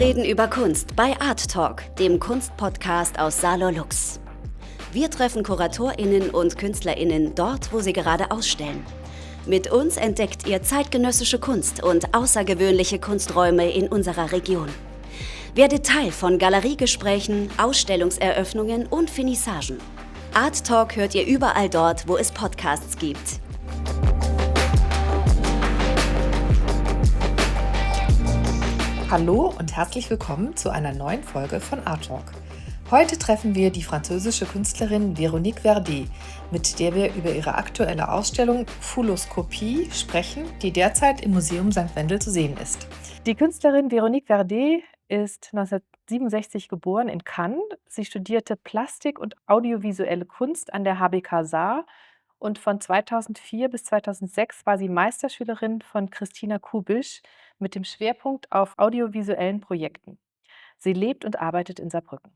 reden über Kunst bei Art Talk, dem Kunstpodcast aus Saarlor Lux. Wir treffen KuratorInnen und KünstlerInnen dort, wo sie gerade ausstellen. Mit uns entdeckt ihr zeitgenössische Kunst und außergewöhnliche Kunsträume in unserer Region. Werdet Teil von Galeriegesprächen, Ausstellungseröffnungen und Finissagen. Art Talk hört ihr überall dort, wo es Podcasts gibt. Hallo und herzlich willkommen zu einer neuen Folge von Art Talk. Heute treffen wir die französische Künstlerin Véronique Verdet, mit der wir über ihre aktuelle Ausstellung Fouloscopie sprechen, die derzeit im Museum St. Wendel zu sehen ist. Die Künstlerin Véronique Verdet ist 1967 geboren in Cannes. Sie studierte Plastik und audiovisuelle Kunst an der HBK Saar und von 2004 bis 2006 war sie Meisterschülerin von Christina Kubisch mit dem Schwerpunkt auf audiovisuellen Projekten. Sie lebt und arbeitet in Saarbrücken.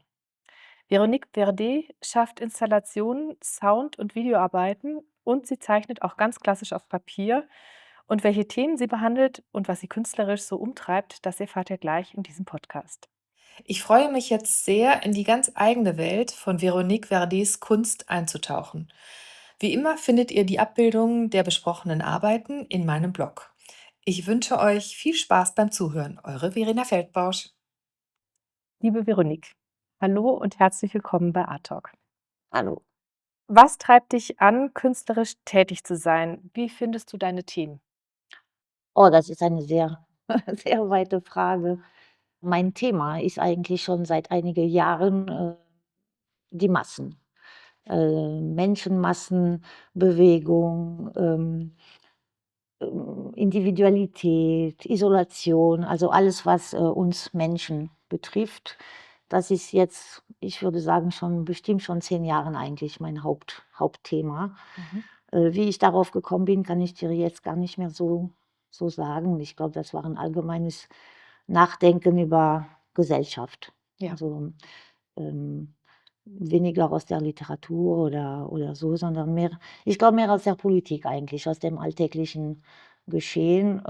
Véronique Verdet schafft Installationen, Sound- und Videoarbeiten und sie zeichnet auch ganz klassisch auf Papier. Und welche Themen sie behandelt und was sie künstlerisch so umtreibt, das erfahrt ihr gleich in diesem Podcast. Ich freue mich jetzt sehr, in die ganz eigene Welt von Véronique Verdets Kunst einzutauchen. Wie immer findet ihr die Abbildungen der besprochenen Arbeiten in meinem Blog. Ich wünsche euch viel Spaß beim Zuhören. Eure Verena Feldbausch. Liebe Véronique, hallo und herzlich willkommen bei Art Talk. Hallo. Was treibt dich an, künstlerisch tätig zu sein? Wie findest du deine Themen? Oh, das ist eine sehr, sehr weite Frage. Mein Thema ist eigentlich schon seit einigen Jahren die Massen. Menschenmassen, Bewegung, Individualität, Isolation, also alles, was uns Menschen betrifft. Das ist jetzt, ich würde sagen, bestimmt schon 10 Jahren eigentlich mein Hauptthema. Wie ich darauf gekommen bin, kann ich dir jetzt gar nicht mehr so sagen. Ich glaube, das war ein allgemeines Nachdenken über Gesellschaft. Ja. Also weniger aus der Literatur oder so, sondern mehr, ich glaube, mehr aus der Politik eigentlich, aus dem alltäglichen Geschehen.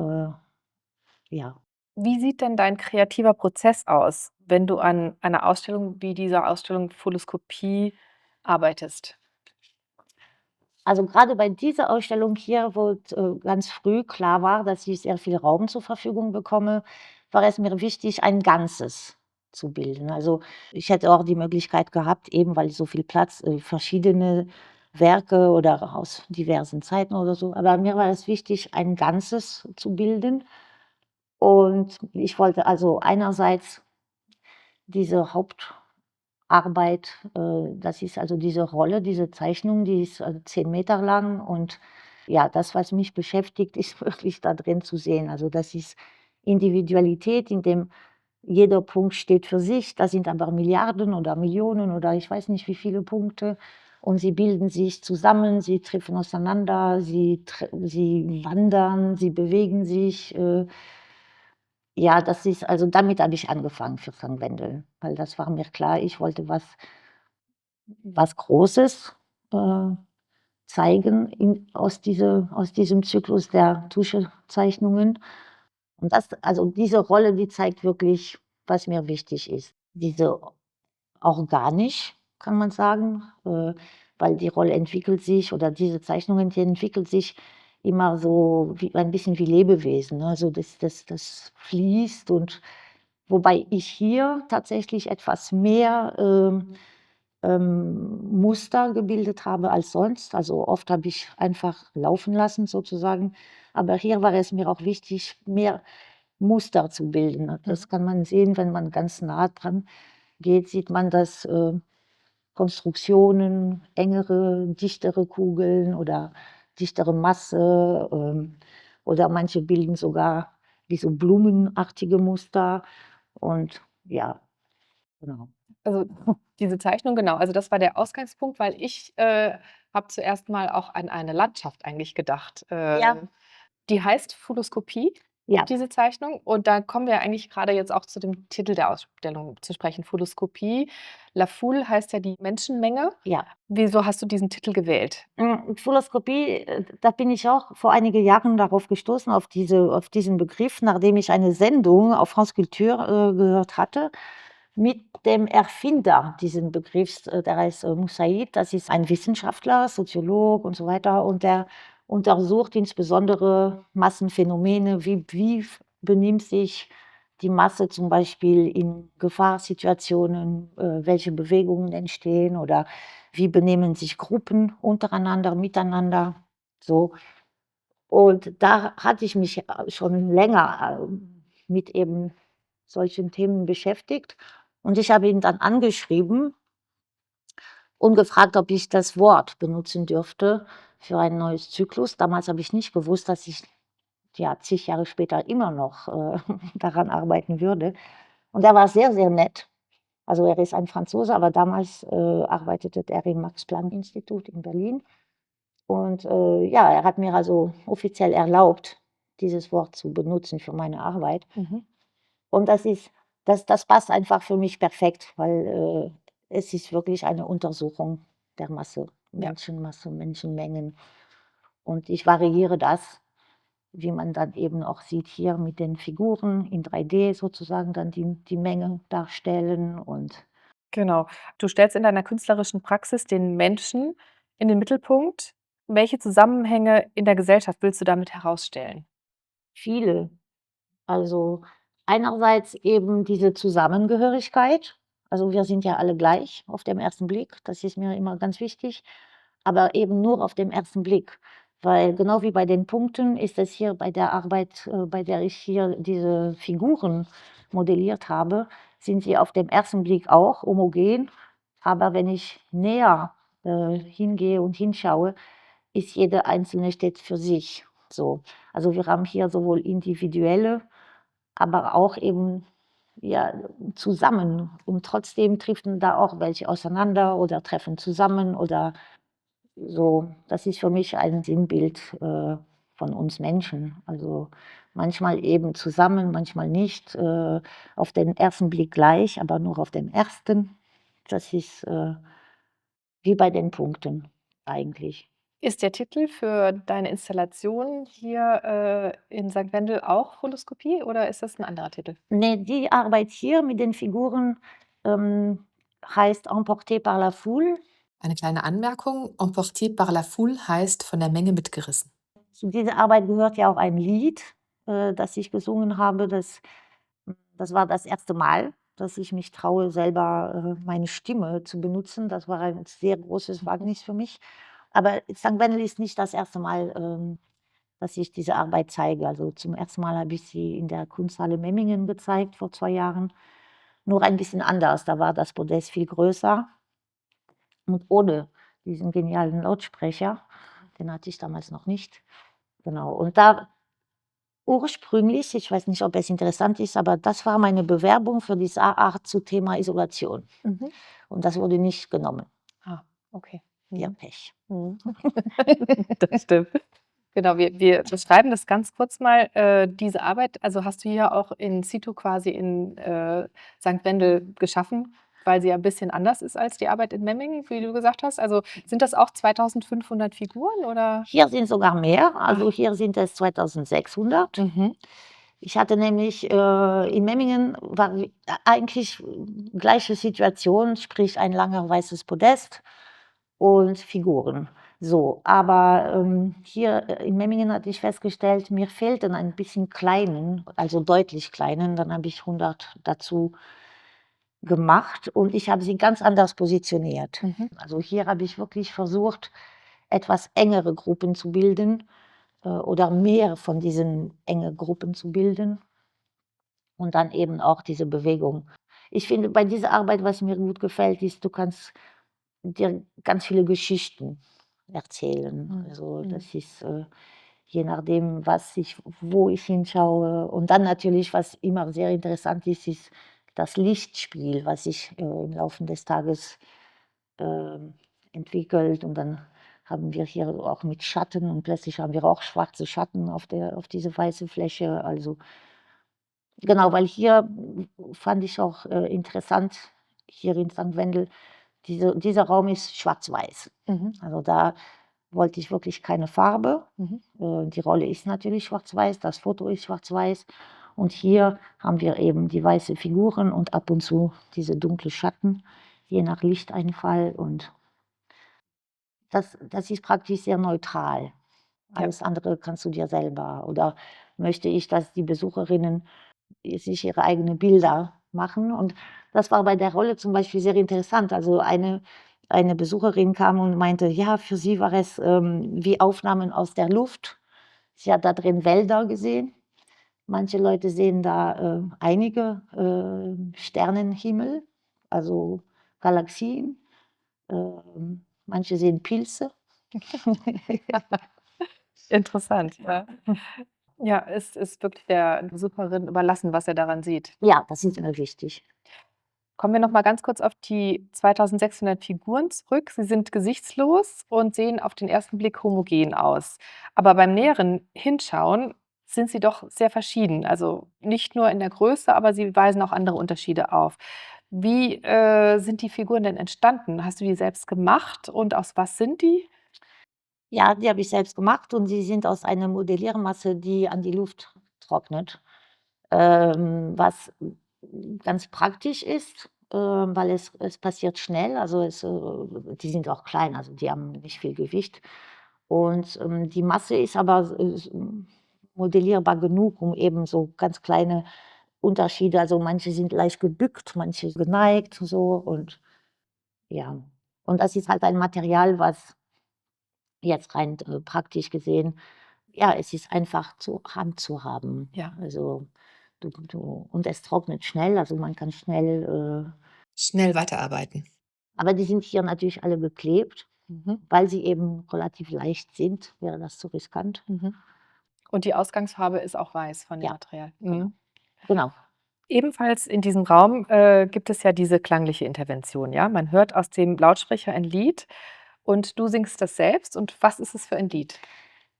Ja. Wie sieht denn dein kreativer Prozess aus, wenn du an einer Ausstellung wie dieser Ausstellung Fouloscopie arbeitest? Also gerade bei dieser Ausstellung hier, wo ganz früh klar war, dass ich sehr viel Raum zur Verfügung bekomme, war es mir wichtig, ein Ganzes zu bilden. Also ich hätte auch die Möglichkeit gehabt, eben weil so viel Platz, verschiedene Werke oder aus diversen Zeiten oder so, aber mir war es wichtig, ein Ganzes zu bilden. Und ich wollte also einerseits diese Hauptarbeit, das ist also diese Rolle, diese Zeichnung, die ist 10 Meter lang und ja, das, was mich beschäftigt, ist wirklich da drin zu sehen. Also das ist Individualität, in dem jeder Punkt steht für sich. Da sind aber Milliarden oder Millionen oder ich weiß nicht wie viele Punkte und sie bilden sich zusammen, sie treffen auseinander, sie wandern, sie bewegen sich. Ja, das ist also damit habe ich angefangen für St. Wendel, weil das war mir klar, ich wollte was Großes, zeigen aus diesem Zyklus der Tuschezeichnungen. Und diese Rolle, die zeigt wirklich, was mir wichtig ist. Diese organisch, kann man sagen, weil die Rolle entwickelt sich oder diese Zeichnungen, die entwickelt sich immer so wie ein bisschen wie Lebewesen, ne? Also das fließt und wobei ich hier tatsächlich etwas mehr, Muster gebildet habe als sonst. Also, oft habe ich einfach laufen lassen sozusagen, aber hier war es mir auch wichtig, mehr Muster zu bilden. Das kann man sehen, wenn man ganz nah dran geht, sieht man, dass, Konstruktionen, engere, dichtere Kugeln oder dichtere Masse, oder manche bilden sogar wie so blumenartige Muster und ja, genau. Also, diese Zeichnung, genau, also das war der Ausgangspunkt, weil ich, habe zuerst mal auch an eine Landschaft eigentlich gedacht. Ja. Die heißt Fouloscopie? Ja, diese Zeichnung. Und da kommen wir eigentlich gerade jetzt auch zu dem Titel der Ausstellung zu sprechen, Fouloskopie. La Foule heißt ja die Menschenmenge. ja. Wieso hast du diesen Titel gewählt? Fouloskopie, da bin ich auch vor einigen Jahren darauf gestoßen, auf diesen Begriff, nachdem ich eine Sendung auf France Culture gehört hatte mit dem Erfinder diesen Begriffs, der heißt Moussaïd. Das ist ein Wissenschaftler, Soziolog und so weiter, und der untersucht insbesondere Massenphänomene, wie benimmt sich die Masse zum Beispiel in Gefahrsituationen, welche Bewegungen entstehen oder wie benehmen sich Gruppen untereinander, miteinander, so. Und da hatte ich mich schon länger mit eben solchen Themen beschäftigt. Und ich habe ihn dann angeschrieben und gefragt, ob ich das Wort benutzen dürfte für ein neues Zyklus. Damals habe ich nicht gewusst, dass ich ja zig Jahre später immer noch daran arbeiten würde. Und er war sehr, sehr nett. Also er ist ein Franzose, aber damals arbeitete er im Max-Planck-Institut in Berlin. Und ja, er hat mir also offiziell erlaubt, dieses Wort zu benutzen für meine Arbeit. Und das passt einfach für mich perfekt, weil es ist wirklich eine Untersuchung der Masse, Ja. Menschenmasse, Menschenmengen. Und ich variiere das, wie man dann eben auch sieht hier mit den Figuren in 3D sozusagen dann die Menge darstellen und Genau. Du stellst in deiner künstlerischen Praxis den Menschen in den Mittelpunkt. Welche Zusammenhänge in der Gesellschaft willst du damit herausstellen? viele. Also einerseits eben diese Zusammengehörigkeit. Also wir sind ja alle gleich auf dem ersten Blick. Das ist mir immer ganz wichtig. Aber eben nur auf dem ersten Blick. Weil genau wie bei den Punkten ist es hier bei der Arbeit, bei der ich hier diese Figuren modelliert habe, sind sie auf dem ersten Blick auch homogen. Aber wenn ich näher hingehe und hinschaue, ist jede einzelne steht für sich. So. Also wir haben hier sowohl individuelle, aber auch eben ja, zusammen. Und trotzdem treffen da auch welche auseinander oder treffen zusammen oder so. Das ist für mich ein Sinnbild von uns Menschen. Also manchmal eben zusammen, manchmal nicht. Auf den ersten Blick gleich, aber nur auf den ersten. Das ist wie bei den Punkten eigentlich. Ist der Titel für deine Installation hier in St. Wendel auch Holoskopie oder ist das ein anderer Titel? Ne, die Arbeit hier mit den Figuren heißt Emporté par la foule. Eine kleine Anmerkung: Emporté par la foule heißt von der Menge mitgerissen. Zu dieser Arbeit gehört ja auch ein Lied, das ich gesungen habe. Das war das erste Mal, dass ich mich traue, selber meine Stimme zu benutzen. Das war ein sehr großes Wagnis für mich. Aber St. Wendel ist nicht das erste Mal, dass ich diese Arbeit zeige. Also zum ersten Mal habe ich sie in der Kunsthalle Memmingen gezeigt vor 2 Jahren. Nur ein bisschen anders. Da war das Podest viel größer und ohne diesen genialen Lautsprecher. Den hatte ich damals noch nicht. Genau. Und da ursprünglich, ich weiß nicht, ob es interessant ist, aber das war meine Bewerbung für diese Art zu Thema Isolation. Und das wurde nicht genommen. Ah, okay. Ja, Pech. Das stimmt. Genau, wir beschreiben das ganz kurz mal, diese Arbeit. Also hast du hier auch in situ quasi in St. Wendel geschaffen, weil sie ja ein bisschen anders ist als die Arbeit in Memmingen, wie du gesagt hast. Also sind das auch 2500 Figuren oder? Hier sind sogar mehr, also hier sind es 2600. Ich hatte nämlich in Memmingen war eigentlich gleiche Situation, sprich ein langer weißes Podest und Figuren. So, aber hier in Memmingen hatte ich festgestellt, mir fehlten ein bisschen kleinen, also deutlich kleinen. Dann habe ich 100 dazu gemacht und ich habe sie ganz anders positioniert. Also hier habe ich wirklich versucht, etwas engere Gruppen zu bilden oder mehr von diesen enge Gruppen zu bilden und dann eben auch diese Bewegung. Ich finde, bei dieser Arbeit, was mir gut gefällt, ist, du kannst dir ganz viele Geschichten erzählen. Also das ist je nachdem, wo ich hinschaue. Und dann natürlich, was immer sehr interessant ist, ist das Lichtspiel, was sich im Laufe des Tages entwickelt. Und dann haben wir hier auch mit Schatten und plötzlich haben wir auch schwarze Schatten auf diese weiße Fläche. Also genau, weil hier fand ich auch interessant, hier in St. Wendel, dieser Raum ist schwarz-weiß. Mhm. Also da wollte ich wirklich keine Farbe. Mhm. Die Rolle ist natürlich schwarz-weiß, das Foto ist schwarz-weiß. Und hier haben wir eben die weiße Figuren und ab und zu diese dunkle Schatten, je nach Lichteinfall. Und das ist praktisch sehr neutral. Ja. Alles andere kannst du dir selber. Oder möchte ich, dass die Besucherinnen sich ihre eigenen Bilder machen. Und das war bei der Rolle zum Beispiel sehr interessant. Also eine Besucherin kam und meinte, ja, für sie war es wie Aufnahmen aus der Luft. Sie hat da drin Wälder gesehen. Manche Leute sehen da einige Sternenhimmel, also Galaxien. Manche sehen Pilze. Interessant, ja. Ja, es ist wirklich der Besucherin überlassen, was er daran sieht. Ja, das ist mir wichtig. Kommen wir noch mal ganz kurz auf die 2.600 Figuren zurück. Sie sind gesichtslos und sehen auf den ersten Blick homogen aus. Aber beim näheren Hinschauen sind sie doch sehr verschieden. Also nicht nur in der Größe, aber sie weisen auch andere Unterschiede auf. Wie sind die Figuren denn entstanden? Hast du die selbst gemacht und aus was sind die? Ja, die habe ich selbst gemacht und sie sind aus einer Modelliermasse, die an die Luft trocknet. Was ganz praktisch ist, weil es passiert schnell. Also die sind auch klein, also die haben nicht viel Gewicht. Und die Masse ist aber modellierbar genug, um eben so ganz kleine Unterschiede, also manche sind leicht gebückt, manche geneigt, so und ja. Und das ist halt ein Material, was jetzt rein praktisch gesehen, ja, es ist einfach zur Hand zu haben. Ja. Also und es trocknet schnell, also man kann schnell, Schnell weiterarbeiten. aber die sind hier natürlich alle geklebt, Mhm. weil sie eben relativ leicht sind, wäre das zu riskant. Mhm. Und die Ausgangsfarbe ist auch weiß von dem Ja. Material. Genau. Genau. Ebenfalls in diesem Raum gibt es ja diese klangliche Intervention, ja? Man hört aus dem Lautsprecher ein Lied und du singst das selbst. Und was ist es für ein Lied?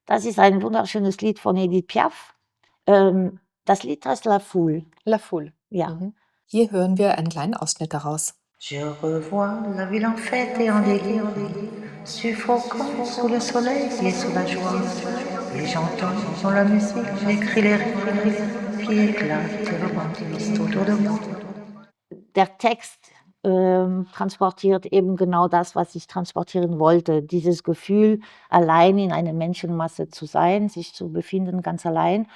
Das ist ein wunderschönes Lied von Edith Piaf. Das Lied heißt La Foule. La Foule. Ja. Mhm. Hier hören wir einen kleinen Ausschnitt daraus. Je revois la ville en fête et en délire, suffocant sous le soleil et sous la joie. Et j'entends dans la musique les cris, les rires qui éclatent et rebondissent autour de moi. Der Text transportiert eben genau das, was ich transportieren wollte. Dieses Gefühl, allein in einer Menschenmasse zu sein, sich zu befinden, ganz allein.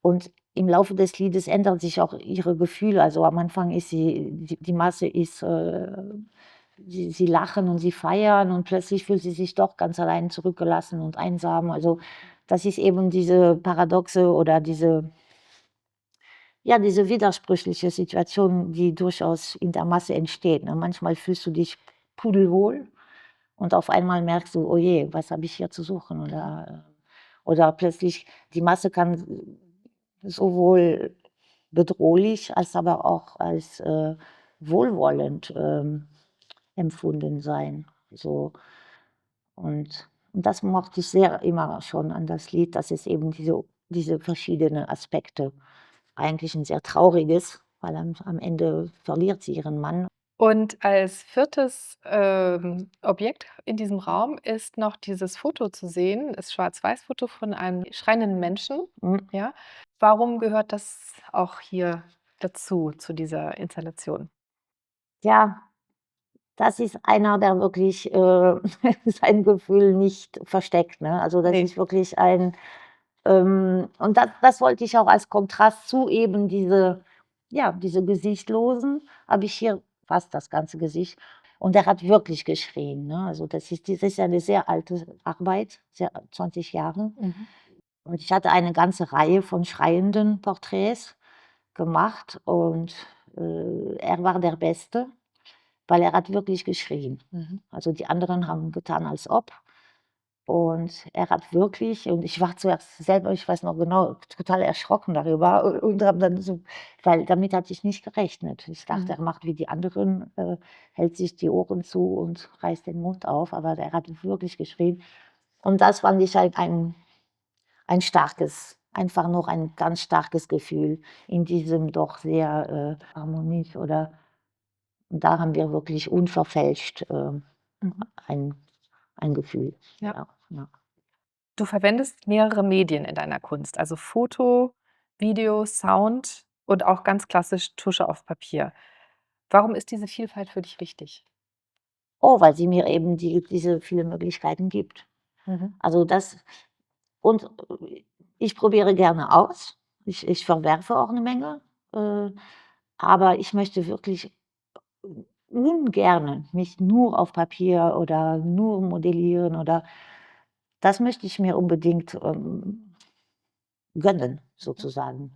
Und im Laufe des Liedes ändern sich auch ihre Gefühle. Also am Anfang ist die Masse ist, sie lachen und sie feiern und plötzlich fühlt sie sich doch ganz allein zurückgelassen und einsam. Also das ist eben diese Paradoxe oder diese widersprüchliche Situation, die durchaus in der Masse entsteht, ne? Manchmal fühlst du dich pudelwohl und auf einmal merkst du: „Oh je, was habe ich hier zu suchen?“ Oder plötzlich die Masse kann sowohl bedrohlich als aber auch als wohlwollend empfunden sein. So. Und das mochte ich sehr immer schon an das Lied, dass es eben diese verschiedenen Aspekte, eigentlich ein sehr trauriges, weil am Ende verliert sie ihren Mann. Und als viertes Objekt in diesem Raum ist noch dieses Foto zu sehen, das Schwarz-Weiß-Foto von einem schreienden Menschen. Mhm. Ja? Warum gehört das auch hier dazu, zu dieser Installation? Ja, das ist einer, der wirklich sein Gefühl nicht versteckt, ne? Also, das Nee. ist wirklich ein und das wollte ich auch als Kontrast zu eben diese Gesichtlosen, habe ich hier fast das ganze Gesicht. Und der hat wirklich geschrien, ne? Also, das ist ja eine sehr alte Arbeit, 20 Jahre. Mhm. Und ich hatte eine ganze Reihe von schreienden Porträts gemacht und er war der Beste, weil er hat wirklich geschrien. Mhm. Also, die anderen haben getan, als ob. Und er hat wirklich, und ich war zuerst selber, ich weiß noch genau, total erschrocken darüber und habe dann so, weil damit hatte ich nicht gerechnet. Ich dachte, er macht wie die anderen, hält sich die Ohren zu und reißt den Mund auf, aber er hat wirklich geschrien. Und das fand ich halt ein starkes, einfach noch ein ganz starkes Gefühl in diesem doch sehr harmonisch oder, und da haben wir wirklich unverfälscht ein, ein Gefühl. Ja. Ja. Du verwendest mehrere Medien in deiner Kunst, also Foto, Video, Sound und auch ganz klassisch Tusche auf Papier. Warum ist diese Vielfalt für dich wichtig? Oh, weil sie mir eben diese vielen Möglichkeiten gibt. Also das, und ich probiere gerne aus. Ich verwerfe auch eine Menge, aber ich möchte wirklich ungerne mich nur auf Papier oder nur modellieren oder das möchte ich mir unbedingt gönnen, sozusagen.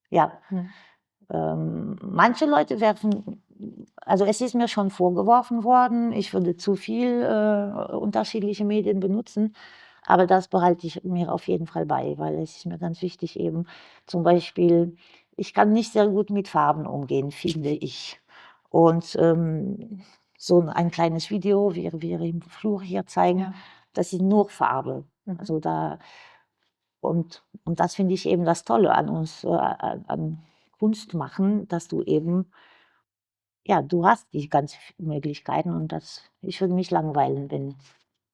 Ja. Manche Leute werfen, also es ist mir schon vorgeworfen worden, ich würde zu viel unterschiedliche Medien benutzen, aber das behalte ich mir auf jeden Fall bei, weil es ist mir ganz wichtig eben, zum Beispiel, ich kann nicht sehr gut mit Farben umgehen, finde ich. Und so ein kleines Video, wie wir im Flur hier zeigen, das ist nur Farbe. Also da, und das finde ich eben das Tolle an uns, an Kunst machen, dass du eben, ja, du hast die ganzen Möglichkeiten und das, ich würde mich langweilen, wenn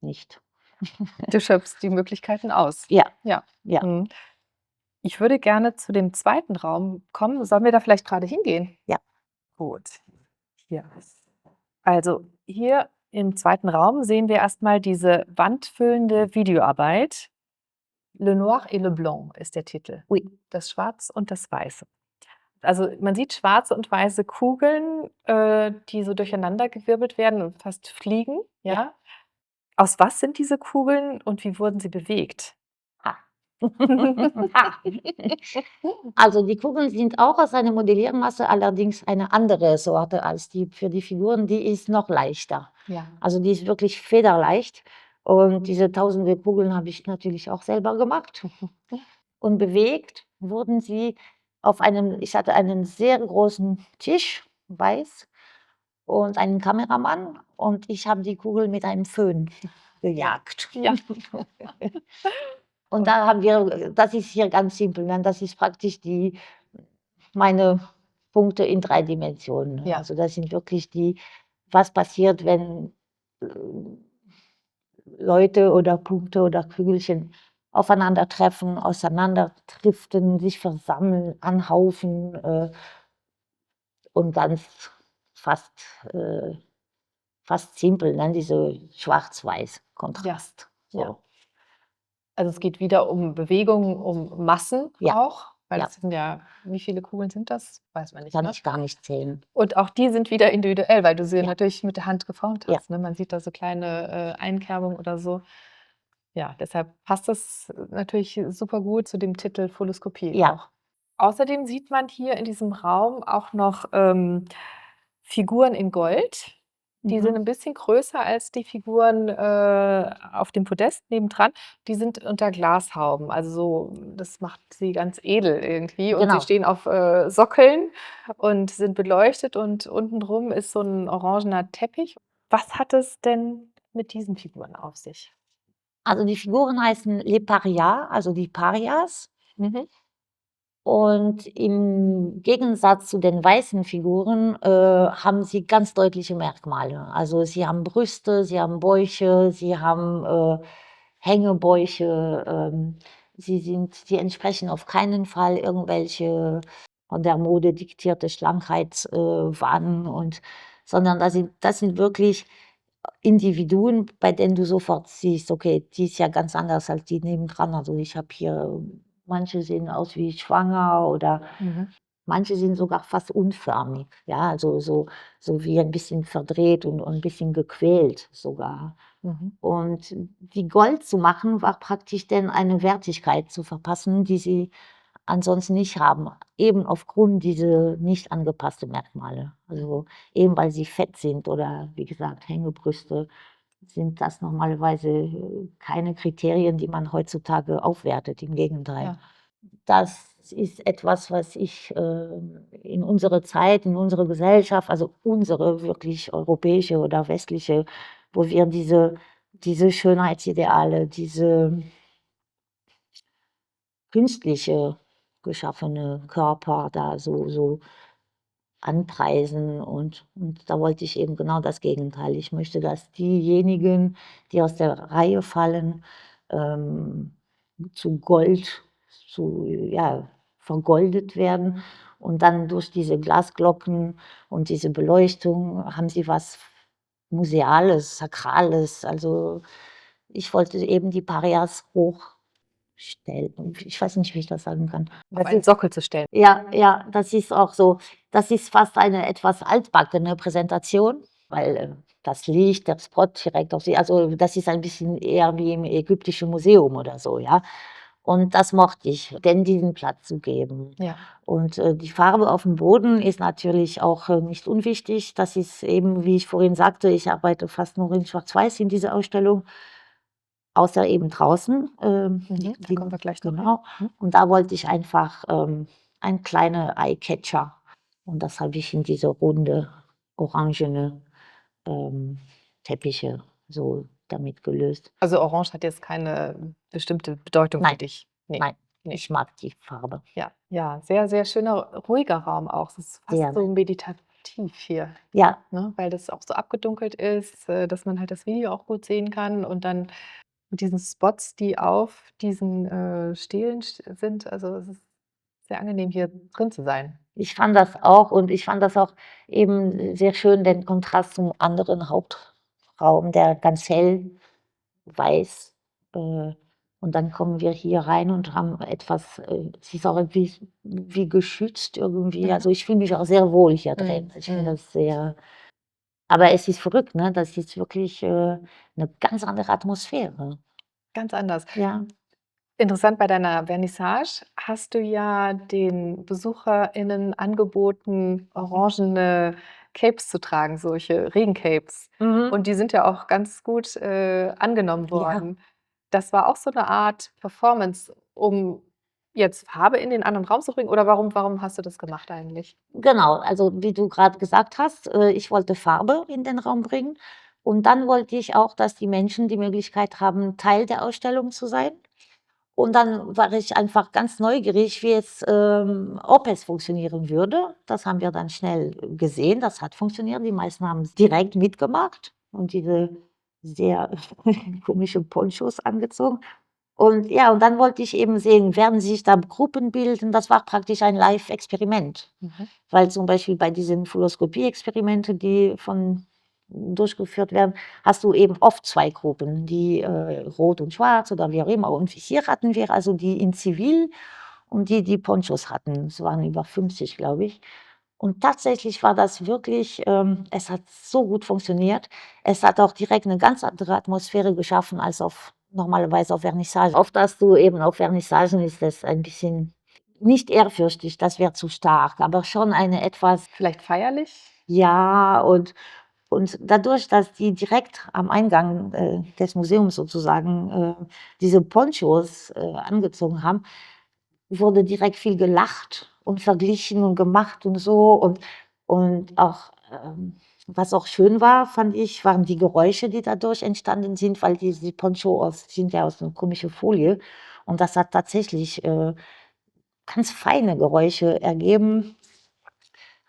nicht. Du schöpfst die Möglichkeiten aus. Ja, Ja. ja, Mhm. Ich würde gerne zu dem zweiten Raum kommen. Sollen wir da vielleicht gerade hingehen? Ja. Gut. Hier. Also hier im zweiten Raum sehen wir erstmal diese wandfüllende Videoarbeit. Le Noir et le Blanc ist der Titel. Oui. Das Schwarz und das Weiße. Also man sieht schwarze und weiße Kugeln, die so durcheinandergewirbelt werden und fast fliegen. Ja? Aus was sind diese Kugeln und wie wurden sie bewegt? Also die Kugeln sind auch aus einer Modelliermasse, allerdings eine andere Sorte als die für die Figuren, die ist noch leichter. Ja. Also die ist wirklich federleicht und diese tausende Kugeln habe ich natürlich auch selber gemacht. Und bewegt wurden sie auf einem, ich hatte einen sehr großen Tisch, weiß, und einen Kameramann und ich habe die Kugel mit einem Föhn gejagt. Ja. Und da haben wir, das ist hier ganz simpel, ne? Das ist praktisch meine Punkte in 3 Dimensionen. Ne? Ja. Also das sind wirklich was passiert, wenn Leute oder Punkte oder Kügelchen aufeinandertreffen, auseinanderdriften, sich versammeln, anhaufen und ganz fast simpel, ne? Diese Schwarz-Weiß-Kontrast. Ja. So. Also es geht wieder um Bewegungen, um Massen Ja. auch, weil Ja. das sind ja, wie viele Kugeln sind das? Weiß man nicht. Kann Ne? ich gar nicht zählen. Und auch die sind wieder individuell, weil du sie Ja. natürlich mit der Hand geformt Ja. hast. Ne? Man sieht da so kleine Einkerbungen oder so. Ja, deshalb passt das natürlich super gut zu dem Titel Foloskopie Ja. auch. Außerdem sieht man hier in diesem Raum auch noch Figuren in Gold. Die sind ein bisschen größer als die Figuren auf dem Podest nebendran. Die sind unter Glashauben. Also so, das macht sie ganz edel irgendwie. Und Genau. sie stehen auf Sockeln und sind beleuchtet und untenrum ist so ein orangener Teppich. Was hat es denn mit diesen Figuren auf sich? Also die Figuren heißen Les Parias, also die Parias. Und im Gegensatz zu den weißen Figuren haben sie ganz deutliche Merkmale. Also sie haben Brüste, sie haben Bäuche, sie haben Hängebäuche. Sie entsprechen auf keinen Fall irgendwelche von der Mode diktierte Schlankheitswahnen, sondern das sind wirklich Individuen, bei denen du sofort siehst, okay, die ist ja ganz anders als die nebendran. Also ich habe hier, manche sehen aus wie schwanger oder manche sind sogar fast unförmig, ja, also so wie ein bisschen verdreht und ein bisschen gequält sogar. Und die Gold zu machen, war praktisch dann eine Wertigkeit zu verpassen, die sie ansonsten nicht haben, eben aufgrund dieser nicht angepassten Merkmale. Also eben weil sie fett sind oder wie gesagt Hängebrüste. sind das normalerweise keine Kriterien, die man heutzutage aufwertet. Im Gegenteil. Ja. Das ist etwas, was ich in unserer Zeit, in unserer Gesellschaft, also unsere wirklich europäische oder westliche, wo wir diese Schönheitsideale, diese künstliche geschaffene Körper da so anpreisen und da wollte ich eben genau das Gegenteil. Ich möchte, dass diejenigen, die aus der Reihe fallen, ähm, zu Gold, vergoldet werden und dann durch diese Glasglocken und diese Beleuchtung haben sie was Museales, Sakrales. Also, ich wollte eben die Parias hochstellen. Ich weiß nicht, wie ich das sagen kann. Auf Das einen ist Sockel zu stellen. ja, das ist auch so, das ist fast eine etwas altbackene Präsentation, weil, das Licht, der Spot direkt auf sie, also, das ist ein bisschen eher wie im Ägyptischen Museum oder so, ja? Und das mochte ich, denn diesen Platz zu geben. Ja. Und, die Farbe auf dem Boden ist natürlich auch, nicht unwichtig. Das ist eben, wie ich vorhin sagte, ich arbeite fast nur in Schwarz-Weiß in dieser Ausstellung, außer eben draußen, Da kommen wir gleich noch hin. genau. Und da wollte ich einfach, ein kleiner Eye-Catcher und das habe ich in diese runde, orangene, Teppiche so damit gelöst. Also Orange hat jetzt keine bestimmte Bedeutung für Nein, dich? Ne. nein, Ne. ich mag die Farbe. Ja, sehr, sehr schöner, ruhiger Raum auch. Es ist fast Sehr. so meditativ hier, Ja, ne, weil das auch so abgedunkelt ist, dass man halt das Video auch gut sehen kann und dann mit diesen Spots, die auf diesen, Stelen sind. Also, es ist sehr angenehm, hier drin zu sein. ich fand das auch und ich fand das auch eben sehr schön, den Kontrast zum anderen Hauptraum, der ganz hell weiß, und dann kommen wir hier rein und haben etwas, es ist auch wie geschützt irgendwie. Also, ich fühle mich auch sehr wohl hier drin. Ich finde das sehr, aber es ist verrückt, ne? Das ist wirklich, 'ne ganz andere Atmosphäre. Ganz anders. Ja. Interessant, bei deiner Vernissage hast du ja den BesucherInnen angeboten, orangene Capes zu tragen, solche Regencapes. Mhm. Und die sind ja auch ganz gut, angenommen Ja. worden. Das war auch so 'ne Art Performance, um jetzt Farbe in den anderen Raum zu bringen oder warum hast du das gemacht eigentlich? Genau, also wie du gerade gesagt hast, ich wollte Farbe in den Raum bringen und dann wollte ich auch, dass die Menschen die Möglichkeit haben, Teil der Ausstellung zu sein. Und dann war ich einfach ganz neugierig, ob es funktionieren würde. Das haben wir dann schnell gesehen, das hat funktioniert. Die meisten haben es direkt mitgemacht und diese sehr komische Ponchos angezogen. Und ja, und dann wollte ich eben sehen, werden sich da Gruppen bilden? Das war praktisch ein Live-Experiment. Weil zum Beispiel bei diesen Fuloskopie-Experimente, die durchgeführt werden, hast du eben oft 2 Gruppen, die, rot und schwarz oder wie auch immer. Und hier hatten wir also die in Zivil und die Ponchos hatten. Es waren über 50, glaube ich. Und tatsächlich war das wirklich, es hat so gut funktioniert. Es hat auch direkt eine ganz andere Atmosphäre geschaffen als normalerweise auf Vernissagen. Oft hast du eben auf Vernissagen ist das ein bisschen nicht ehrfürchtig, das wäre zu stark, aber schon eine etwas, Vielleicht feierlich? ja, und dadurch, dass die direkt am Eingang, des Museums sozusagen, diese Ponchos, angezogen haben, wurde direkt viel gelacht und verglichen und gemacht und so und auch, was auch schön war, fand ich, waren die Geräusche, die dadurch entstanden sind, weil diese Ponchos sind ja aus 'ner komische Folie und das hat tatsächlich, ganz feine Geräusche ergeben,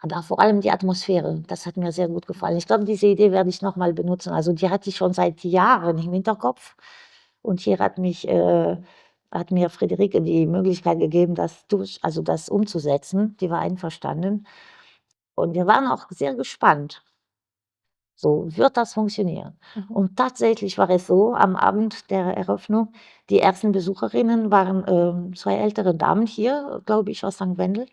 aber vor allem die Atmosphäre, das hat mir sehr gut gefallen. Ich glaube, diese Idee werde ich noch mal benutzen. Also, die hatte ich schon seit Jahren im Hinterkopf und hier hat mir Friederike die Möglichkeit gegeben, das umzusetzen. Die war einverstanden und wir waren auch sehr gespannt. So, wird das funktionieren? Und tatsächlich war es so, am Abend der Eröffnung, die ersten Besucherinnen waren, 2 ältere Damen hier, glaube ich, aus St. Wendel.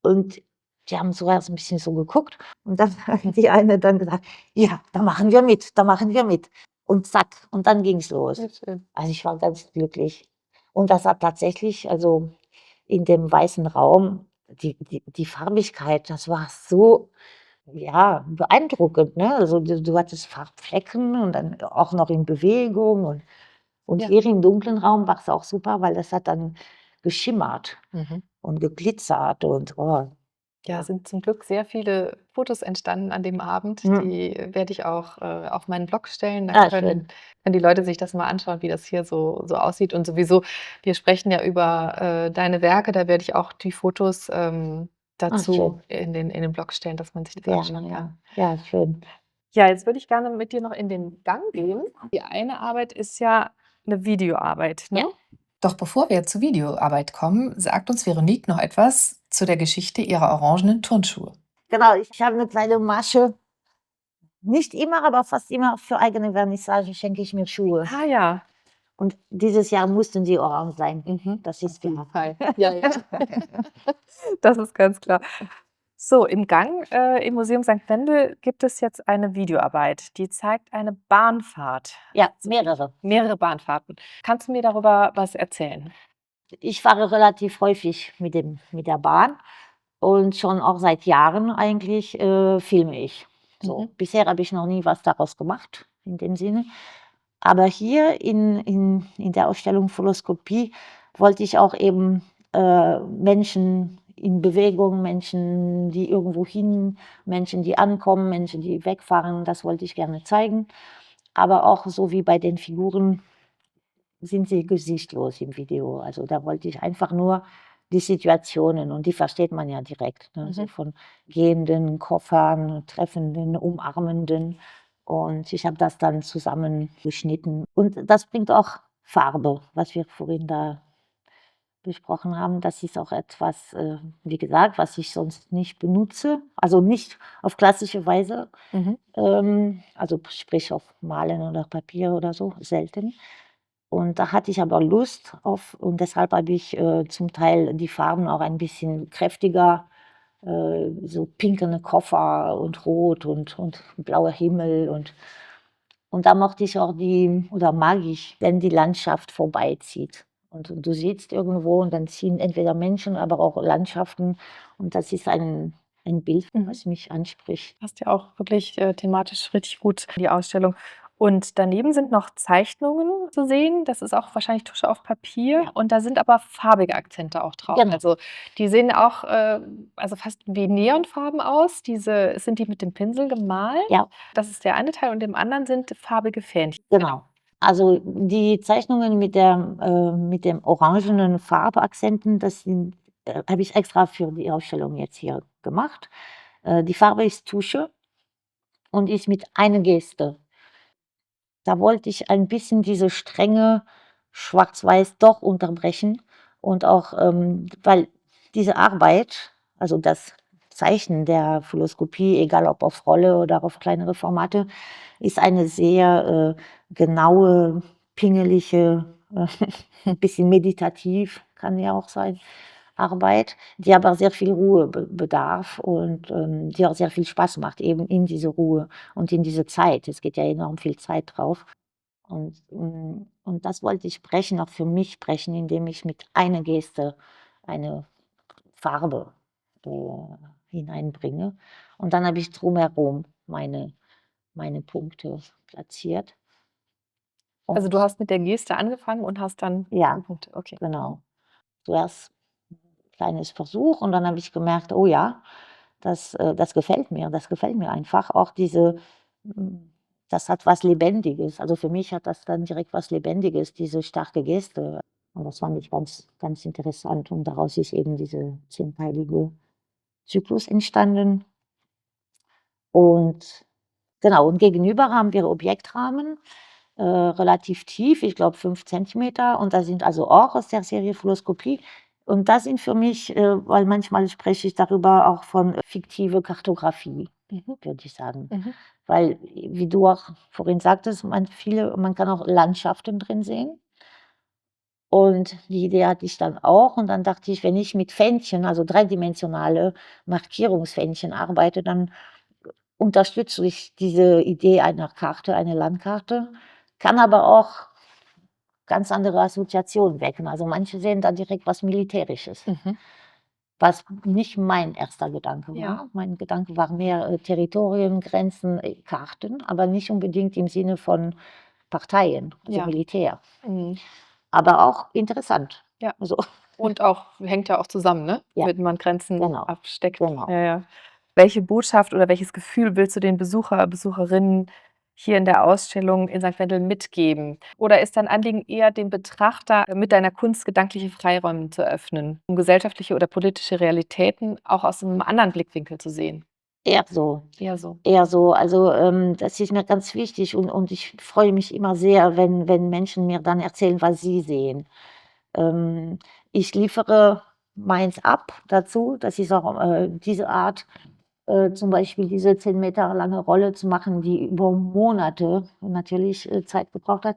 Und die haben zuerst 'n bisschen so geguckt und dann hat die eine dann gesagt: „Ja, da machen wir mit, da machen wir mit.“ Und zack, und dann ging's los. Sehr schön. Also, ich war ganz glücklich. Und das hat tatsächlich, also, in dem weißen Raum die Farbigkeit, das war so ja, beeindruckend, ne? Also du hattest Farbflecken und dann auch noch in Bewegung und Ja. hier im dunklen Raum war es auch super, weil das hat dann geschimmert Mhm. und geglitzert und oh, Ja, ja. sind zum Glück sehr viele Fotos entstanden an dem Abend. Mhm. Die werde ich auch, auf meinen Blog stellen. Dann Ah, können schön. die Leute sich das mal anschauen, wie das hier so aussieht. Und sowieso, wir sprechen ja über, deine Werke, da werde ich auch die Fotos, Ah, dazu schön. in den Blog stellen, dass man sich das Gerne, anschauen kann. ja. Ja, schön. Ja, jetzt würde ich gerne mit dir noch in den Gang gehen. Die eine Arbeit ist ja eine Videoarbeit, Ja. ne? Doch bevor wir zur Videoarbeit kommen, sagt uns Veronique noch etwas zu der Geschichte ihrer orangenen Turnschuhe. Genau, ich habe eine kleine Masche. Nicht immer, aber fast immer für eigene Vernissage schenke ich mir Schuhe. Ah ja. Und dieses Jahr mussten sie orange sein. Mhm. Das ist klar. Fall. Ja, ja. Das ist ganz klar. So, im Gang, im Museum St. Wendel gibt es jetzt eine Videoarbeit, die zeigt eine Bahnfahrt. Ja, mehrere. Mehrere Bahnfahrten. Kannst du mir darüber was erzählen? Ich fahre relativ häufig mit der Bahn und schon auch seit Jahren eigentlich filme ich. So, Mhm. bisher habe ich noch nie was daraus gemacht, in dem Sinne. Aber hier in der Ausstellung Foloskopie wollte ich auch eben Menschen in Bewegung, Menschen, die irgendwo hin, Menschen, die ankommen, Menschen, die wegfahren, das wollte ich gerne zeigen. Aber auch so wie bei den Figuren sind sie gesichtslos im Video. Also da wollte ich einfach nur die Situationen und die versteht man ja direkt. Ne? So Mhm. von Gehenden, Koffern, Treffenden, Umarmenden. Und ich habe das dann zusammengeschnitten. Und das bringt auch Farbe, was wir vorhin da besprochen haben. Das ist auch etwas, wie gesagt, was ich sonst nicht benutze. Also nicht auf klassische Weise. Mhm. Also sprich auf Malen oder Papier oder so, selten. Und da hatte ich aber Lust auf und deshalb habe ich zum Teil die Farben auch ein bisschen kräftiger, so pinkene Koffer und rot und blauer Himmel und da mochte ich auch oder mag ich, wenn die Landschaft vorbeizieht. Und du sitzt irgendwo und dann ziehen entweder Menschen, aber auch Landschaften und das ist ein Bild, Mhm. was mich anspricht. Passt ja auch wirklich, thematisch richtig gut in die Ausstellung. Und daneben sind noch Zeichnungen zu sehen. Das ist auch wahrscheinlich Tusche auf Papier Ja. und da sind aber farbige Akzente auch drauf. Genau. Also, die sehen auch, also fast wie Neonfarben aus. Sind die mit dem Pinsel gemalt? Ja. Das ist der eine Teil und im anderen sind farbige Fähnchen. Genau. Also die Zeichnungen mit dem orangenen Farbakzenten, das habe ich extra für die Ausstellung jetzt hier gemacht. Die Farbe ist Tusche und ist mit einer Geste. Da wollte ich ein bisschen diese strenge Schwarz-Weiß doch unterbrechen und auch, weil diese Arbeit, also das Zeichnen der Fluoroskopie, egal ob auf Rolle oder auf kleinere Formate, ist eine sehr genaue, pingelige, 'n bisschen meditativ kann ja auch sein, Arbeit, die aber sehr viel Ruhe bedarf und die auch sehr viel Spaß macht, eben in diese Ruhe und in diese Zeit. Es geht ja enorm viel Zeit drauf. Und das wollte ich brechen, auch für mich brechen, indem ich mit einer Geste eine Farbe hineinbringe. Und dann habe ich drumherum meine Punkte platziert. Also, du Und hast mit der Geste angefangen und hast dann ja, die Punkte, okay. genau. Zuerst 'n kleines Versuch und dann habe ich gemerkt: „Oh ja, das gefällt mir. Das gefällt mir einfach.“ Auch hm, das hat was Lebendiges. Also, für mich hat das dann direkt was Lebendiges, diese starke Geste. Und das fand ich ganz ganz interessant und daraus ist eben diese zehnteilige Zyklus entstanden. Und genau, und gegenüber haben wir Objektrahmen, relativ tief, ich glaube 5 Zentimeter. Und da sind also auch aus der Serie Fluoroskopie. Und das sind für mich, weil manchmal spreche ich darüber auch von fiktive Kartografie, Mhm. würde ich sagen. Mhm. Weil, wie du auch vorhin sagtest, man kann auch Landschaften drin sehen. Und die Idee hatte ich dann auch. Und dann dachte ich, wenn ich mit Fähnchen, also dreidimensionale Markierungsfähnchen arbeite, dann unterstütze ich diese Idee einer Karte, eine Landkarte, kann aber auch ganz andere Assoziationen wecken. Also manche sehen da direkt was Militärisches, Mhm. was nicht mein erster Gedanke Ja. war. Mein Gedanke war mehr Territorien, Grenzen, Karten, aber nicht unbedingt im Sinne von Parteien, also Ja. Militär. Mhm. Aber auch interessant. Ja. Also, Und auch hängt ja auch zusammen, ne? Ja. Mit man Grenzen Genau. absteckt. Genau. Ja, ja. Welche Botschaft oder welches Gefühl willst du den Besucher, Besucherinnen hier in der Ausstellung in St. Wendel mitgeben? Oder ist dein Anliegen eher, dem Betrachter mit deiner Kunst gedankliche Freiräume zu öffnen, um gesellschaftliche oder politische Realitäten auch aus einem anderen Blickwinkel zu sehen? eher so. Eher so. Eher so. Also, das ist mir ganz wichtig und ich freue mich immer sehr, wenn Menschen mir dann erzählen, was sie sehen. Ich liefere meins ab dazu. Das ist auch diese Art, zum Beispiel diese 10 Meter lange Rolle zu machen, die über Monate natürlich Zeit gebraucht hat,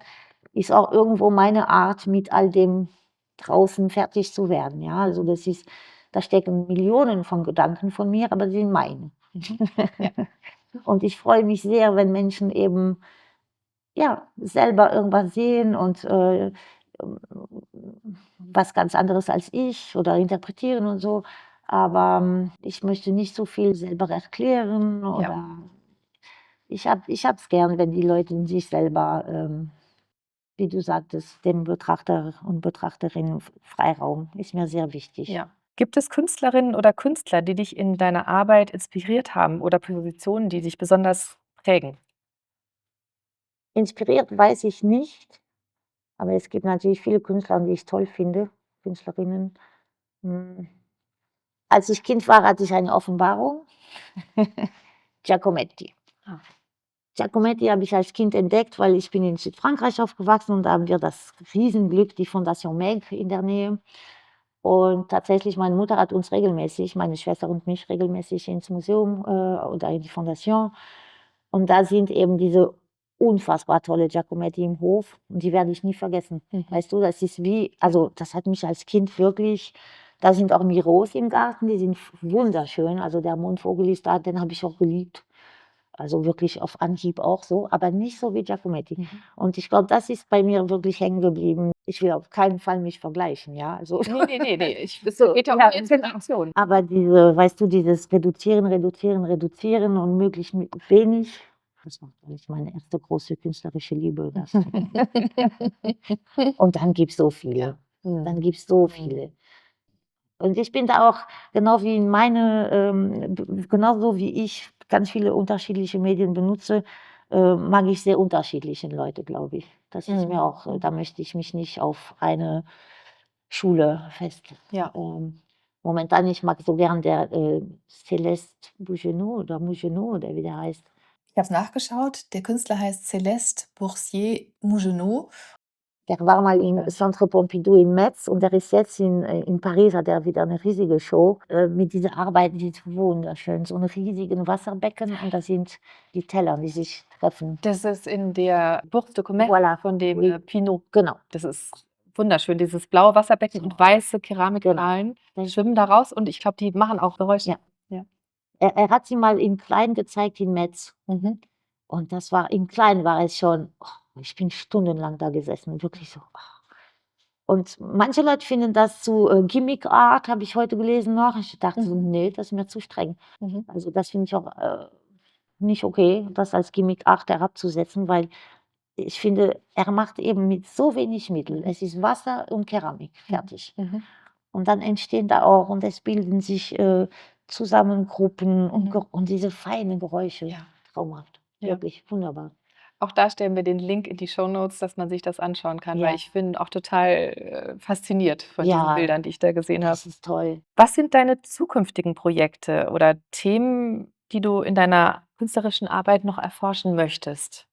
ist auch irgendwo meine Art, mit all dem draußen fertig zu werden. Ja, also da stecken Millionen von Gedanken von mir, aber sie sind meine. Ja. Und ich freue mich sehr, wenn Menschen eben ja, selber irgendwas sehen und was ganz anderes als ich oder interpretieren und so. Aber ich möchte nicht so viel selber erklären Ja. oder ich hab's gern, wenn die Leute in sich selber, wie du sagtest, dem Betrachter und Betrachterinnen Freiraum ist mir sehr wichtig. Ja. Gibt es Künstlerinnen oder Künstler, die dich in deiner Arbeit inspiriert haben oder Positionen, die dich besonders prägen? Inspiriert weiß ich nicht, aber es gibt natürlich viele Künstler, die ich toll finde, Künstlerinnen. Hm. Als ich Kind war, hatte ich eine Offenbarung. Giacometti. Ah. Giacometti habe ich als Kind entdeckt, weil ich bin in Südfrankreich aufgewachsen und da haben wir das Riesenglück, die Fondation Meg in der Nähe. Und tatsächlich, meine Mutter hat uns regelmäßig, meine Schwester und mich, regelmäßig ins Museum oder in die Fondation. Und da sind eben diese unfassbar tolle Giacometti im Hof und die werde ich nie vergessen. Mhm. Weißt du, das ist wie, also das hat mich als Kind wirklich, da sind auch Miros im Garten, die sind wunderschön. Also der Mondvogel ist da, den habe ich auch geliebt. Also wirklich auf Anhieb auch so, aber nicht so wie Giacometti. Mhm. Und ich glaube, das ist bei mir wirklich hängen geblieben. Ich will auf keinen Fall mich vergleichen, ja. Also, Nee. Es So, geht ja um ja, die genau. Inspiration. aber weißt du, dieses Reduzieren und möglichst mit wenig, das war eigentlich meine erste große künstlerische Liebe. Das. Und dann gibt es so viele. Dann Mhm. gibt es so viele. Und ich bin da auch, genau wie in genauso wie ich ganz viele unterschiedliche Medien benutze, mag ich sehr unterschiedliche Leute, glaube ich. Das ist mir auch, da möchte ich mich nicht auf eine Schule Ja. momentan, ich mag so gern der Céleste Mougenot oder wie der heißt. Ich habe es nachgeschaut. Der Künstler heißt Céleste Boursier-Mougenot. Der war mal im Ja. Centre Pompidou in Metz und der ist jetzt in Paris, hat er wieder eine riesige Show mit dieser Arbeit, die ist wunderschön. So ein riesigen Wasserbecken und da sind die Teller, die sich treffen. Das ist in der Bourse de Commerce Voilà. von dem Oui. Pinault. Genau. Das ist wunderschön, dieses blaue Wasserbecken und weiße Keramikperlen Genau. schwimmen da raus und ich glaube, die machen auch Geräusche. Ja. Er hat sie mal in klein gezeigt in Metz. Mhm. Und das war, in klein war es schon, ich bin stundenlang da gesessen, wirklich so. Und manche Leute finden das zu Gimmick Art, habe ich heute gelesen noch. Ich dachte so, nee, das ist mir zu streng. Mhm. Also das finde ich auch nicht okay, das als Gimmick Art herabzusetzen, weil ich finde, er macht eben mit so wenig Mitteln. Es ist Wasser und Keramik, fertig. Mhm. Und dann entstehen da auch und es bilden sich zusammen Gruppen und diese feinen Geräusche. Ja. Traumhaft. Ja. Wirklich wunderbar. Auch da stellen wir den Link in die Shownotes, dass man sich das anschauen kann, Ja. weil ich bin auch total fasziniert von diesen Ja. Bildern, die ich da gesehen habe. Das ist toll. Was sind deine zukünftigen Projekte oder Themen, die du in deiner künstlerischen Arbeit noch erforschen möchtest?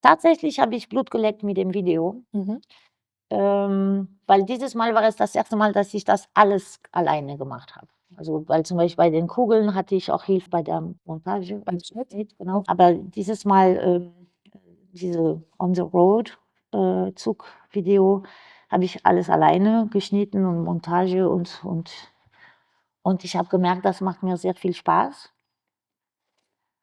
Tatsächlich habe ich Blut geleckt mit dem Video, Mhm. weil dieses Mal war es das erste Mal, dass ich das alles alleine gemacht habe. Also, weil zum Beispiel bei den Kugeln hatte ich auch Hilfe bei der Montage. Beim Schnitt? Genau. Aber dieses Mal, diese On the Road Zugvideo, habe ich alles alleine geschnitten und Montage und ich habe gemerkt, das macht mir sehr viel Spaß.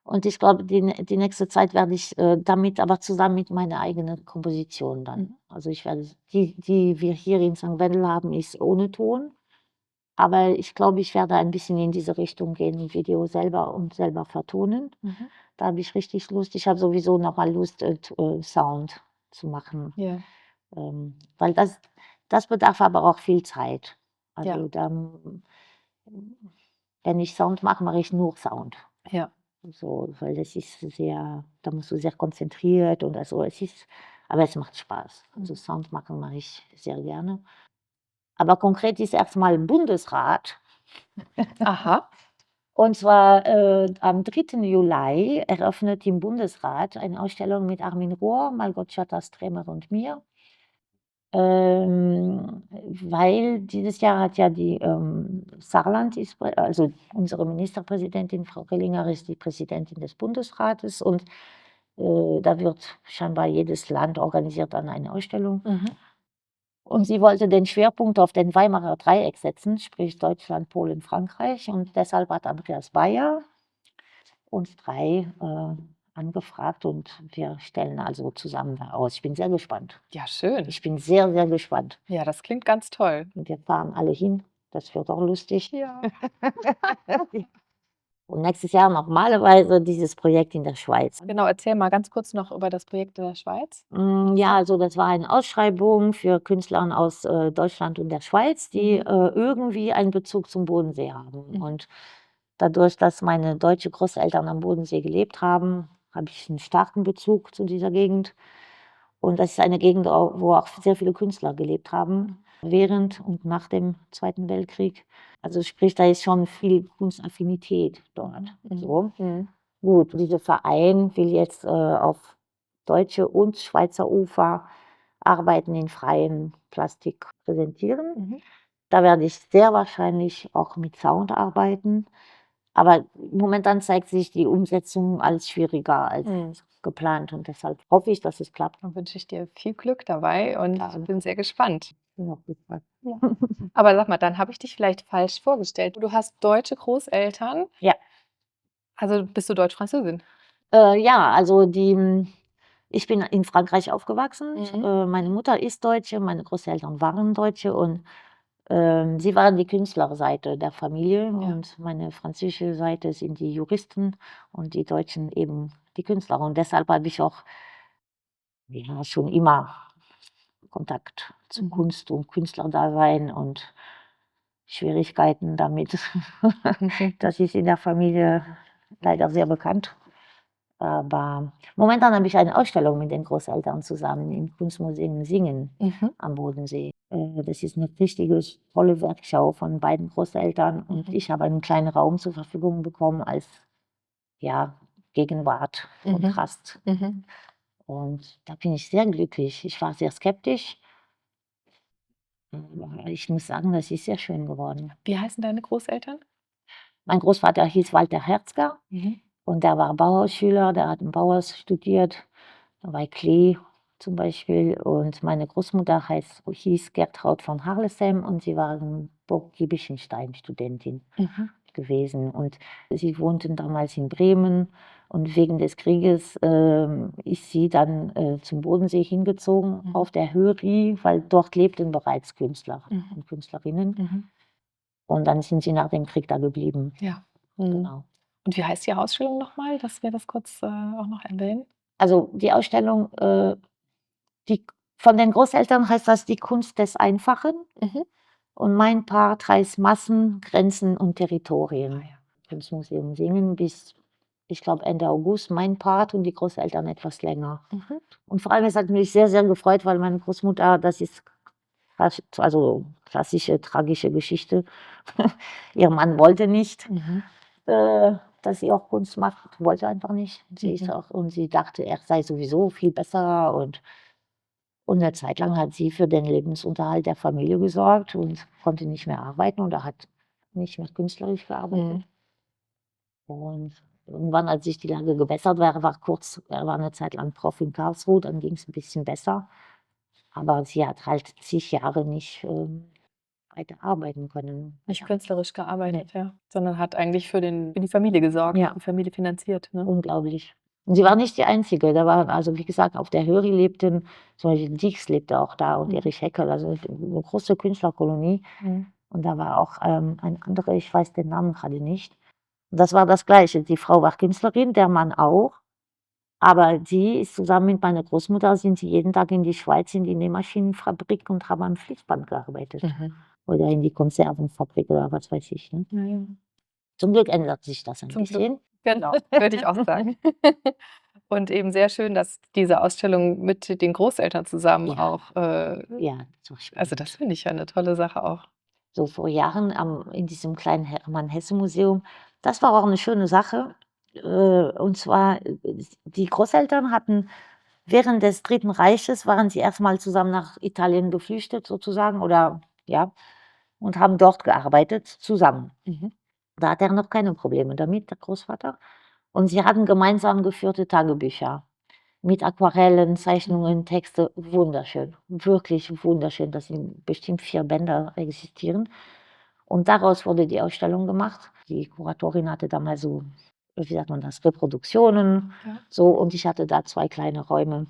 Und ich glaube, die nächste Zeit werde ich damit aber zusammen mit meiner eigenen Komposition dann. Also ich werde, die wir hier in St. Wendel haben, ist ohne Ton. Aber ich glaube, ich werde ein bisschen in diese Richtung gehen, Video selber vertonen. Da habe ich richtig Lust. Ich habe sowieso noch mal Lust, Sound zu machen, Ja. weil das bedarf aber auch viel Zeit. Ja. Also wenn ich Sound mache, mache ich nur Sound. Ja. So, weil das ist da musst du sehr konzentriert und aber es macht Spaß. Also Sound machen mache ich sehr gerne. Aber konkret ist erstmal Bundesrat. Aha. Und zwar am 3. Juli eröffnet im Bundesrat eine Ausstellung mit Armin Rohr, Malgorzata Stremer und mir. Weil dieses Jahr hat ja die Saarland also unsere Ministerpräsidentin, Frau Rellinger, ist die Präsidentin des Bundesrates und da wird scheinbar jedes Land organisiert dann eine Ausstellung. Und sie wollte den Schwerpunkt auf den Weimarer Dreieck setzen, sprich Deutschland, Polen, Frankreich. Und deshalb hat Andreas Bayer uns 3 angefragt und wir stellen also zusammen da aus. Ich bin sehr gespannt. Ja, schön. Ich bin sehr, sehr gespannt. Ja, das klingt ganz toll. Und wir fahren alle hin. Das wird auch lustig. Ja. Und nächstes Jahr normalerweise dieses Projekt in der Schweiz. Genau, erzähl mal ganz kurz noch über das Projekt in der Schweiz. Ja, also das war eine Ausschreibung für Künstler aus Deutschland und der Schweiz, die irgendwie einen Bezug zum Bodensee haben. Und dadurch, dass meine deutsche Großeltern am Bodensee gelebt haben, habe ich einen starken Bezug zu dieser Gegend. Und das ist eine Gegend, wo auch sehr viele Künstler gelebt haben, während und nach dem Zweiten Weltkrieg. Also sprich, da ist schon viel Kunstaffinität dort. So. Gut, dieser Verein will jetzt auf deutsche und Schweizer Ufer Arbeiten in freiem Plastik präsentieren. Da werde ich sehr wahrscheinlich auch mit Sound arbeiten. Aber momentan zeigt sich die Umsetzung als schwieriger als geplant. Und deshalb hoffe ich, dass es klappt. Dann wünsche ich dir viel Glück dabei und Ja. bin sehr gespannt. Bin auch gespannt. Aber sag mal, dann habe ich dich vielleicht falsch vorgestellt. Du hast deutsche Großeltern. Ja. Also bist du Deutsch-Französin? Ja, also ich bin in Frankreich aufgewachsen. Meine Mutter ist Deutsche, meine Großeltern waren Deutsche und sie waren die Künstlerseite der Familie und meine französische Seite sind die Juristen und die Deutschen eben die Künstler. Und deshalb habe ich auch schon immer Kontakt zu Kunst und Künstlerdasein und Schwierigkeiten damit. Das ist in der Familie leider sehr bekannt. Aber momentan habe ich eine Ausstellung mit den Großeltern zusammen im Kunstmuseum Singen am Bodensee. Das ist eine richtige tolle Werkschau von beiden Großeltern und ich habe einen kleinen Raum zur Verfügung bekommen als Gegenwart, Kontrast. Und da bin ich sehr glücklich. Ich war sehr skeptisch. Aber ich muss sagen, das ist sehr schön geworden. Wie heißen deine Großeltern? Mein Großvater hieß Walter Herzger und der war Bauhausschüler, der hat im Bauhaus studiert, bei Klee zum Beispiel. Und meine Großmutter hieß Gertraud von Harlesheim und sie war eine Burg-Giebichenstein-Studentin gewesen. Und sie wohnten damals in Bremen und wegen des Krieges ist sie dann zum Bodensee hingezogen auf der Höri, weil dort lebten bereits Künstler und Künstlerinnen. Und dann sind sie nach dem Krieg da geblieben. Ja. Genau. Und wie heißt die Ausstellung nochmal, dass wir das kurz auch noch erwähnen? Also die Ausstellung, von den Großeltern heißt das die Kunst des Einfachen. Und mein Part heißt Massen, Grenzen und Territorien. Kunstmuseum Singen bis, ich glaube, Ende August mein Part und die Großeltern etwas länger. Und vor allem, es hat mich sehr, sehr gefreut, weil meine Großmutter, das ist also klassische, tragische Geschichte. Ihr Mann wollte nicht, dass sie auch Kunst macht, wollte einfach nicht. Und sie dachte, er sei sowieso viel besser. Und eine Zeit lang hat sie für den Lebensunterhalt der Familie gesorgt und konnte nicht mehr arbeiten oder hat nicht mehr künstlerisch gearbeitet. Und irgendwann, als sich die Lage gebessert war, er war eine Zeit lang Prof in Karlsruhe, dann ging es ein bisschen besser. Aber sie hat halt zig Jahre nicht weiter arbeiten können. Nicht künstlerisch gearbeitet, sondern hat eigentlich für die Familie gesorgt, die Familie finanziert. Ne? Unglaublich. Und sie war nicht die Einzige. Da waren, also wie gesagt, auf der Höri lebten, zum Beispiel Dix lebte auch da und Erich Heckel, also eine große Künstlerkolonie. Und da war auch ein anderer, ich weiß den Namen gerade nicht. Und das war das Gleiche. Die Frau war Künstlerin, der Mann auch. Aber die ist zusammen mit meiner Großmutter, sind sie jeden Tag in die Schweiz in die Nähmaschinenfabrik und haben am Fließband gearbeitet. Oder in die Konservenfabrik oder was weiß ich. Ne? Ja, ja. Zum Glück ändert sich das ein Zum Glück. bisschen. Genau, würde ich auch sagen. Und eben sehr schön, dass diese Ausstellung mit den Großeltern zusammen Ja. auch, Ja, das war spannend. also das finde ich ja eine tolle Sache auch. So vor Jahren in diesem kleinen Hermann-Hesse-Museum. Das war auch eine schöne Sache. Und zwar, die Großeltern hatten während des Dritten Reiches, waren sie erstmal zusammen nach Italien geflüchtet sozusagen oder ja, und haben dort gearbeitet zusammen. Da hat er noch keine Probleme damit, der Großvater. Und sie hatten gemeinsam geführte Tagebücher mit Aquarellen, Zeichnungen, Texte. Wunderschön, wirklich wunderschön. Das sind bestimmt 4 Bänder existieren. Und daraus wurde die Ausstellung gemacht. Die Kuratorin hatte damals so, wie sagt man das, Reproduktionen. Ja. So, und ich hatte da 2 kleine Räume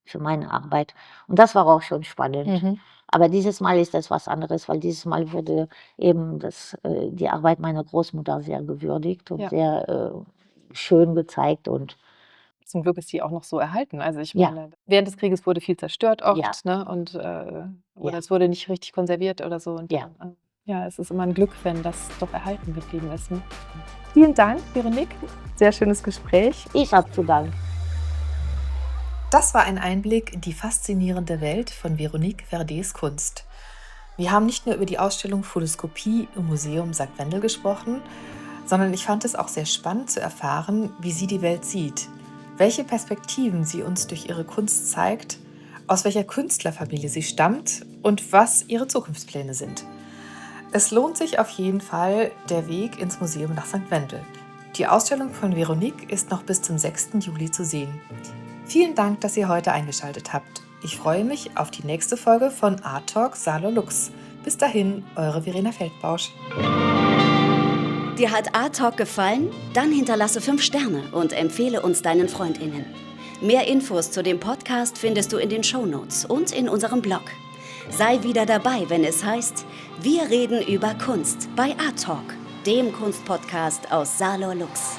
für meine Arbeit. Und das war auch schon spannend. Aber dieses Mal ist das was anderes, weil dieses Mal wurde eben die Arbeit meiner Großmutter sehr gewürdigt und Ja. sehr schön gezeigt. Und Zum Glück ist die auch noch so erhalten. Also ich Ja. meine, während des Krieges wurde viel zerstört oft, Ja. ne? Und oder Ja. es wurde nicht richtig konserviert oder so. Und Ja. dann, ja, es ist immer ein Glück, wenn das doch erhalten geblieben ist. Ne? Vielen Dank, Veronique. Sehr schönes Gespräch. ich habe zu danken. Das war ein Einblick in die faszinierende Welt von Veronique Verdets Kunst. Wir haben nicht nur über die Ausstellung Fuloskopie im Museum St. Wendel gesprochen, sondern ich fand es auch sehr spannend zu erfahren, wie sie die Welt sieht, welche Perspektiven sie uns durch ihre Kunst zeigt, aus welcher Künstlerfamilie sie stammt und was ihre Zukunftspläne sind. Es lohnt sich auf jeden Fall der Weg ins Museum nach St. Wendel. Die Ausstellung von Veronique ist noch bis zum 6. Juli zu sehen. Vielen Dank, dass ihr heute eingeschaltet habt. Ich freue mich auf die nächste Folge von Art Talk Salo Lux. Bis dahin, eure Verena Feldbausch. Dir hat Art Talk gefallen? Dann hinterlasse 5 Sterne und empfehle uns deinen FreundInnen. Mehr Infos zu dem Podcast findest du in den Shownotes und in unserem Blog. Sei wieder dabei, wenn es heißt, wir reden über Kunst bei Art Talk, dem Kunstpodcast aus Salo Lux.